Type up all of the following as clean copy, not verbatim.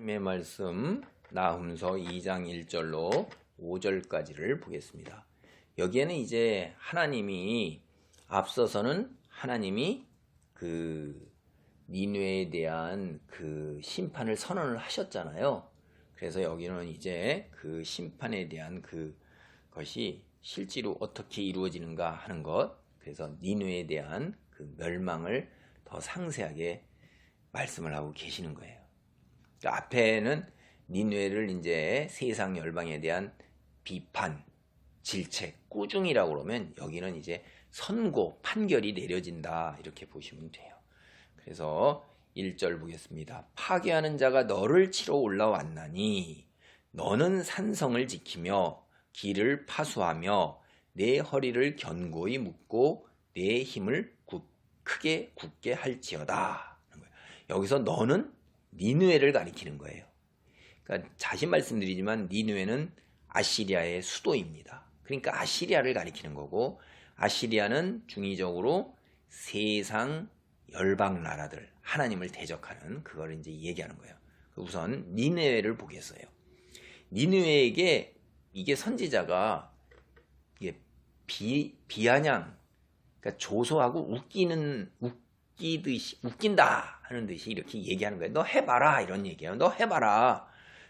하나님의 말씀 나훔서 2장 1절로 5절까지를 보겠습니다. 여기에는 이제 하나님이 앞서서는 하나님이 니느웨에 대한 심판을 선언을 하셨잖아요. 그래서 여기는 이제 그 심판에 대한 그것이 실제로 어떻게 이루어지는가 하는 것, 그래서 니느웨에 대한 그 멸망을 더 상세하게 말씀을 하고 계시는 거예요. 그러니까 앞에는 니느웨를 이제 세상 열방에 대한 비판, 질책, 꾸중이라고 그러면 여기는 이제 선고, 판결이 내려진다 이렇게 보시면 돼요. 그래서 1절 보겠습니다. 파괴하는 자가 너를 치러 올라왔나니 너는 산성을 지키며 길을 파수하며 내 허리를 견고히 묶고 내 힘을 크게 굳게 할지어다. 여기서 너는 니느웨를 가리키는 거예요. 그러니까 자신 말씀드리지만 니느웨는 아시리아의 수도입니다. 그러니까 아시리아를 가리키는 거고, 아시리아는 중의적으로 세상 열방 나라들, 하나님을 대적하는 그걸 이제 얘기하는 거예요. 우선 니느웨를 보겠어요. 니느웨에게 이게 선지자가 이게 비아냥, 그러니까 조소하고 웃긴다 하는 듯이 이렇게 얘기하는 거예요. 너 해봐라 이런 얘기예요. 너 해봐라.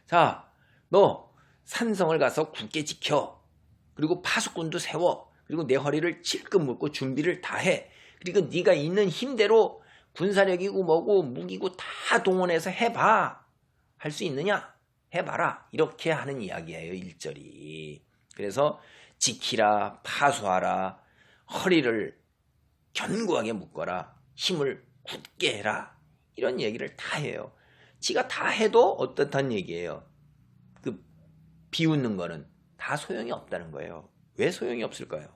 자, 너 산성을 가서 굳게 지켜. 그리고 파수꾼도 세워. 그리고 내 허리를 찔끔 묶고 준비를 다 해. 그리고 네가 있는 힘대로 군사력이고 뭐고 무기고 다 동원해서 해봐. 할 수 있느냐? 해봐라. 이렇게 하는 이야기예요. 1절이. 그래서 지키라, 파수하라, 허리를 견고하게 묶어라, 힘을 굳게 해라, 이런 얘기를 다 해요. 지가 다 해도 어떻단 얘기예요. 비웃는 거는 다 소용이 없다는 거예요. 왜 소용이 없을까요?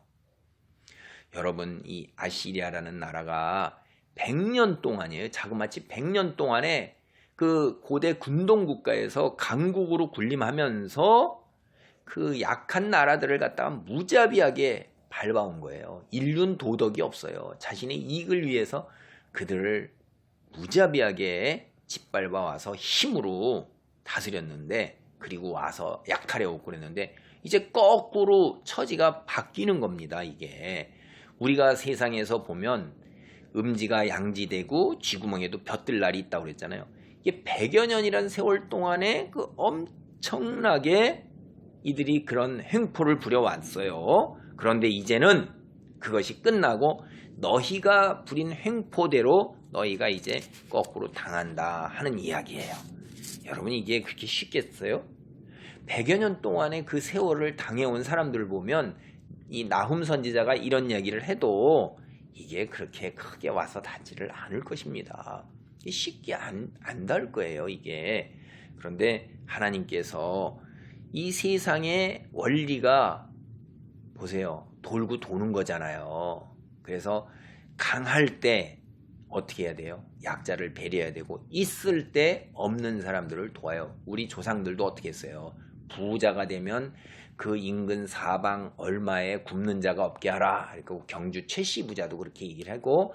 여러분, 이 아시리아라는 나라가 100년 동안이에요. 자그마치 100년 동안에 그 고대 군동 국가에서 강국으로 군림하면서 그 약한 나라들을 갖다가 무자비하게 밟아온 거예요. 인륜 도덕이 없어요. 자신의 이익을 위해서 그들을 무자비하게 짓밟아 와서 힘으로 다스렸는데, 그리고 와서 약탈해오고 그랬는데, 이제 거꾸로 처지가 바뀌는 겁니다. 이게 우리가 세상에서 보면 음지가 양지되고 쥐구멍에도 벼뜰날이 있다고 그랬잖아요. 이게 100여 년이라는 세월 동안에 엄청나게 이들이 그런 횡포를 부려왔어요. 그런데 이제는 그것이 끝나고 너희가 부린 횡포대로 너희가 이제 거꾸로 당한다 하는 이야기예요. 여러분, 이게 그렇게 쉽겠어요? 100여 년 동안의 그 세월을 당해온 사람들을 보면 이 나훔 선지자가 이런 이야기를 해도 이게 그렇게 크게 와서 닿지를 않을 것입니다. 쉽게 안 닿을 거예요, 이게. 그런데 하나님께서 이 세상의 원리가 보세요. 돌고 도는 거잖아요. 그래서 강할 때 어떻게 해야 돼요? 약자를 배려해야 되고, 있을 때 없는 사람들을 도와요. 우리 조상들도 어떻게 했어요? 부자가 되면 그 인근 사방 얼마에 굶는 자가 없게 하라. 그러니까 경주 최씨 부자도 그렇게 얘기를 하고,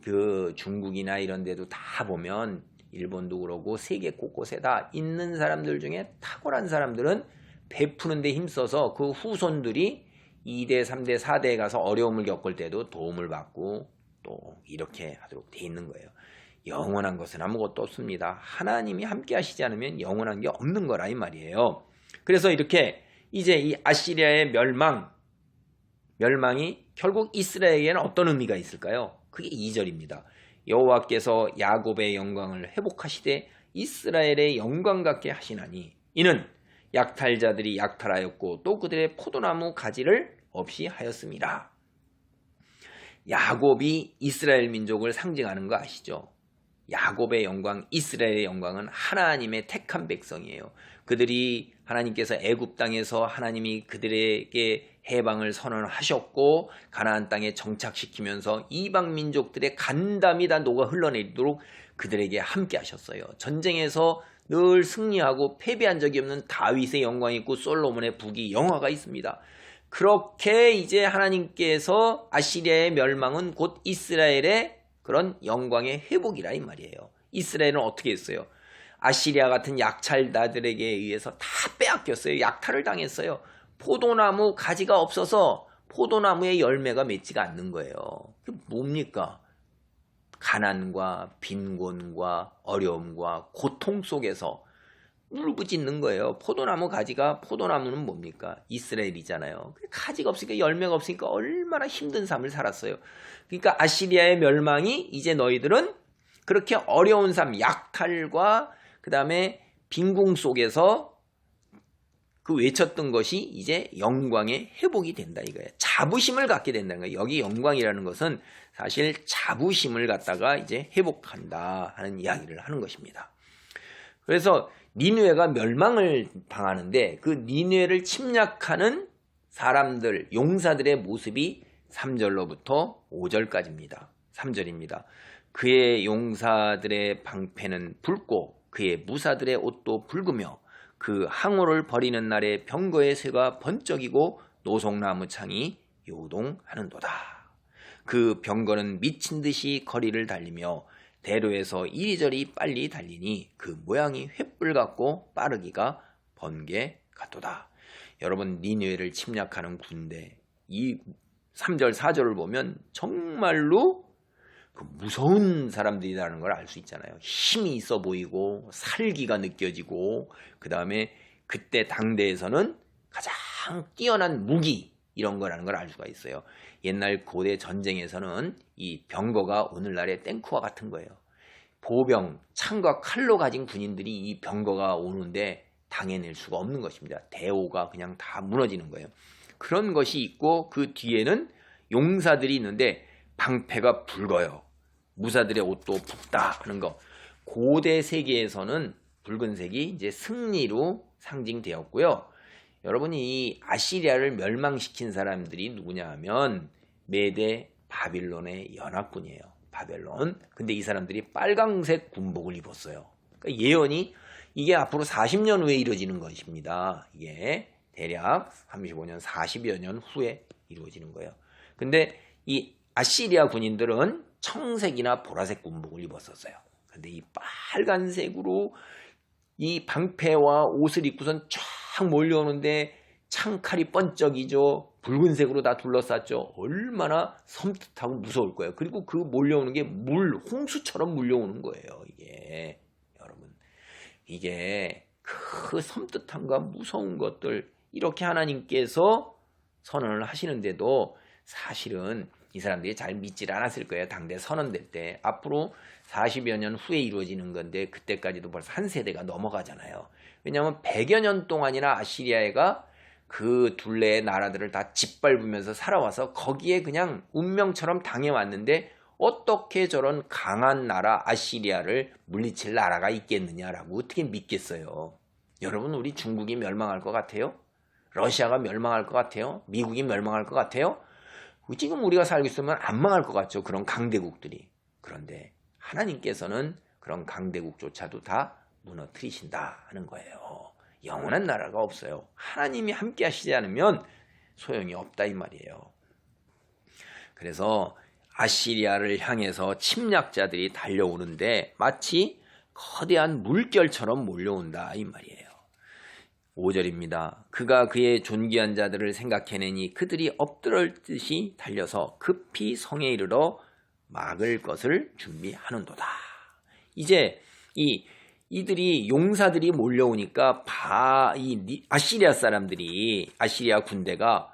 그 중국이나 이런 데도 다 보면, 일본도 그러고 세계 곳곳에 다 있는 사람들 중에 탁월한 사람들은 베푸는 데 힘써서 그 후손들이 2대, 3대, 4대에 가서 어려움을 겪을 때도 도움을 받고 또 이렇게 하도록 돼 있는 거예요. 영원한 것은 아무것도 없습니다. 하나님이 함께 하시지 않으면 영원한 게 없는 거라 이 말이에요. 그래서 이렇게 이제 이 아시리아의 멸망이 결국 이스라엘에게는 어떤 의미가 있을까요? 그게 2절입니다. 여호와께서 야곱의 영광을 회복하시되 이스라엘의 영광 같게 하시나니 이는 약탈자들이 약탈하였고 또 그들의 포도나무 가지를 없이 하였습니다. 야곱이 이스라엘 민족을 상징하는 거 아시죠? 야곱의 영광, 이스라엘의 영광은 하나님의 택한 백성이에요. 그들이 하나님께서 애굽 땅에서 하나님이 그들에게 해방을 선언하셨고 가나안 땅에 정착시키면서 이방 민족들의 간담이 다 녹아 흘러내리도록 그들에게 함께 하셨어요. 전쟁에서 늘 승리하고 패배한 적이 없는 다윗의 영광이 있고 솔로몬의 북이 영화가 있습니다. 그렇게 이제 하나님께서 아시리아의 멸망은 곧 이스라엘의 그런 영광의 회복이라 이 말이에요. 이스라엘은 어떻게 했어요? 아시리아 같은 약탈자들에게 의해서 다 빼앗겼어요. 약탈을 당했어요. 포도나무 가지가 없어서 포도나무의 열매가 맺지가 않는 거예요. 그게 뭡니까? 가난과 빈곤과 어려움과 고통 속에서 울부짖는 거예요. 포도나무 가지가, 포도나무는 뭡니까? 이스라엘이잖아요. 가지가 없으니까, 열매가 없으니까 얼마나 힘든 삶을 살았어요. 그러니까 아시리아의 멸망이 이제 너희들은 그렇게 어려운 삶, 약탈과 그 다음에 빈궁 속에서 그 외쳤던 것이 이제 영광의 회복이 된다 이거예요. 자부심을 갖게 된다는 거예요. 여기 영광이라는 것은 사실 자부심을 갖다가 이제 회복한다 하는 이야기를 하는 것입니다. 그래서 니느웨가 멸망을 당하는데 그 니느웨를 침략하는 사람들, 용사들의 모습이 3절로부터 5절까지입니다. 3절입니다. 그의 용사들의 방패는 붉고 그의 무사들의 옷도 붉으며 그 항우를 버리는 날에 병거의 쇠가 번쩍이고 노송나무 창이 요동하는도다. 그 병거는 미친 듯이 거리를 달리며 대로에서 이리저리 빨리 달리니 그 모양이 횃불 같고 빠르기가 번개 같도다. 여러분, 니느웨를 침략하는 군대, 이 3절 4절을 보면 정말로 그 무서운 사람들이라는 걸 알 수 있잖아요. 힘이 있어 보이고 살기가 느껴지고, 그 다음에 그때 당대에서는 가장 뛰어난 무기 이런 거라는 걸 알 수가 있어요. 옛날 고대 전쟁에서는 이 병거가 오늘날의 탱크와 같은 거예요. 보병, 창과 칼로 가진 군인들이 이 병거가 오는데 당해낼 수가 없는 것입니다. 대오가 그냥 다 무너지는 거예요. 그런 것이 있고 그 뒤에는 용사들이 있는데 방패가 붉어요. 무사들의 옷도 붉다 하는 거. 고대 세계에서는 붉은색이 이제 승리로 상징되었고요. 여러분이 이 아시리아를 멸망시킨 사람들이 누구냐 하면 메대 바빌론의 연합군이에요. 바벨론. 근데 이 사람들이 빨강색 군복을 입었어요. 그러니까 예언이 이게 앞으로 40년 후에 이루어지는 것입니다. 이게 대략 35년, 40여 년 후에 이루어지는 거예요. 근데 이 아시리아 군인들은 청색이나 보라색 군복을 입었었어요. 근데 이 빨간색으로 이 방패와 옷을 입고선 쫙 몰려오는데 창칼이 번쩍이죠. 붉은색으로 다 둘러쌌죠. 얼마나 섬뜩하고 무서울 거예요. 그리고 그 몰려오는 게 홍수처럼 몰려오는 거예요. 이게 여러분, 이게 그 섬뜩함과 무서운 것들, 이렇게 하나님께서 선언을 하시는데도 사실은 이 사람들이 잘 믿질 않았을 거예요. 당대 선언될 때. 앞으로 40여 년 후에 이루어지는 건데 그때까지도 벌써 한 세대가 넘어가잖아요. 왜냐하면 100여 년 동안이나 아시리아가 그 둘레의 나라들을 다 짓밟으면서 살아와서 거기에 그냥 운명처럼 당해왔는데 어떻게 저런 강한 나라 아시리아를 물리칠 나라가 있겠느냐라고 어떻게 믿겠어요. 여러분, 우리 중국이 멸망할 것 같아요? 러시아가 멸망할 것 같아요? 미국이 멸망할 것 같아요? 지금 우리가 살고 있으면 안 망할 것 같죠. 그런 강대국들이. 그런데 하나님께서는 그런 강대국조차도 다 무너뜨리신다 하는 거예요. 영원한 나라가 없어요. 하나님이 함께 하시지 않으면 소용이 없다 이 말이에요. 그래서 아시리아를 향해서 침략자들이 달려오는데 마치 거대한 물결처럼 몰려온다 이 말이에요. 5절입니다. 그가 그의 존귀한 자들을 생각해내니 그들이 엎드렸듯이 달려서 급히 성에 이르러 막을 것을 준비하는도다. 이제 이들이 용사들이 몰려오니까 이 아시리아 사람들이, 아시리아 군대가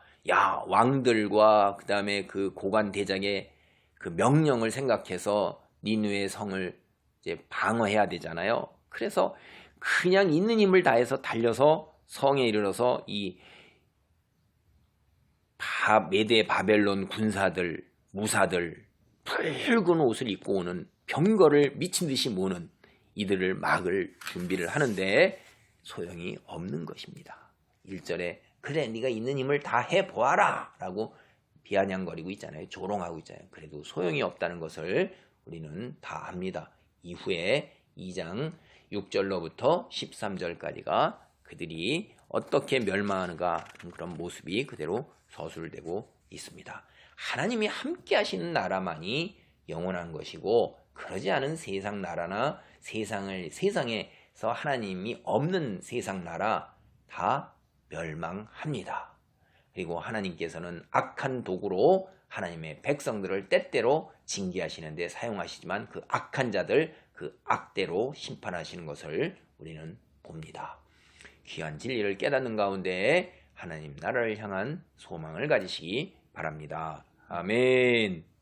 왕들과 그 다음에 그 고관 대장의 그 명령을 생각해서 니느웨 성을 이제 방어해야 되잖아요. 그래서 그냥 있는 힘을 다해서 달려서 성에 이르러서 이 메대 바벨론 군사들, 무사들, 붉은 옷을 입고 오는 병거를 미친 듯이 모는 이들을 막을 준비를 하는데 소용이 없는 것입니다. 1절에 그래 네가 있는 힘을 다 해보아라 라고 비아냥거리고 있잖아요. 조롱하고 있잖아요. 그래도 소용이 없다는 것을 우리는 다 압니다. 이후에 2장 6절로부터 13절까지가 그들이 어떻게 멸망하는가 그런 모습이 그대로 서술되고 있습니다. 하나님이 함께 하시는 나라만이 영원한 것이고 그러지 않은 세상 나라나 세상의 그래서 하나님이 없는 세상 나라 다 멸망합니다. 그리고 하나님께서는 악한 도구로 하나님의 백성들을 때때로 징계하시는데 사용하시지만 그 악한 자들 그 악대로 심판하시는 것을 우리는 봅니다. 귀한 진리를 깨닫는 가운데 하나님 나라를 향한 소망을 가지시기 바랍니다. 아멘.